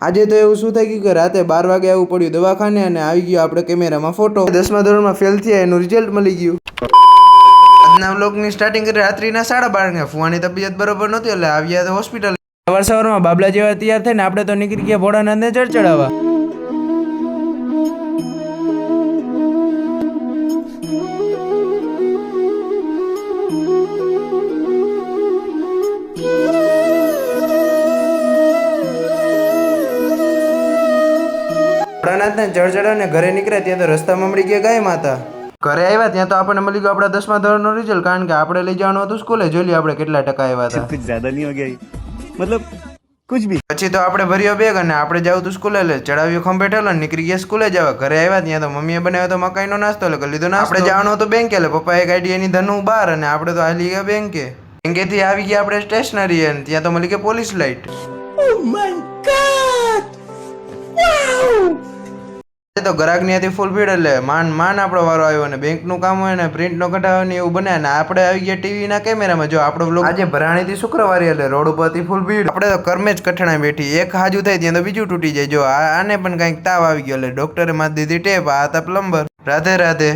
આજે તો એવું શું થઈ ગયું કે રાતે 12 વાગે આવવું પડ્યું દવાખાને અને આવી ગયો આપણે કેમેરામાં ફોટો. 10મા ધોરણમાં ફેલ થયા એનું રિઝલ્ટ મળી ગયું. આજના વ્લોગની સ્ટાર્ટિંગ કરી રાત્રિના 12:30 ફુવાની તબિયત બરોબર નહોતી એટલે આવ્યા તો હોસ્પિટલ. સવારમાં બાબલા જેવા તૈયાર થઈને આપણે તો નીકળી ગયા ભોળાનાથને જળ ચડાવવા. ભોળાનાથને જળ ચડાવીને ઘરે નીકળ્યા ત્યાં તો રસ્તામાં મળી ગયા ગાય માતા. ઘરે આવ્યા ત્યાં તો આપણને મળી ગયો આપણા 10મા ધોરણનો રિઝલ્ટ, કારણ કે આપણે લઈ જવાનું હતું સ્કૂલે. જોઈ આપણે કેટલા ટકા આવ્યા હતા. कुछ ज्यादा नहीं हो गया मतलब कुछ भी. પછી તો આપણે ભર્યો બેગ અને આપણે જાવ તો સ્કૂલે લે ચડાવ્યો ખંભે ઠેલો નીકળી ગયા સ્કૂલે જવા. ઘરે આવ્યા ત્યાં તો મમ્મીએ બનાવ્યો તો મકાઈનો નાસ્તો એટલે કરી લીધો નાસ્તો. આપણે જવાનું હતું બેંકે એટલે પપ્પાએ કાઢી એની ધનું બહાર અને આપણે તો હાલી ગયા બેંકે. બેંકેથી આવી ગયા આપણે સ્ટેશનરી અને ત્યાં તો મળી ગઈ પોલીસ લાઈટ. તો ગ્રાહકની હતી ફૂલ ભીડ એટલે માન આપણો વારો આવ્યો અને બેંકનું કામ હોય ને પ્રિન્ટનો કઢાવવાની એવું બને અને આપણે આવી ગયા ટીવીના કેમેરામાં. જો આપણો વ્લોગ આજે ભરાણીથી શુક્રવારે એટલે રોડ ઉપરથી ફૂલ ભીડ. આપણે તો કર્મે જ કઠણાઈ બેઠી, એક હાજુ થાય ત્યાં તો બીજું તૂટી જાય. જો આને પણ કંઈક તાવ આવી ગયો એટલે ડોક્ટરે મારી દીધી ટેપ. આ હતા પ્લમ્બર. રાધે રાધે.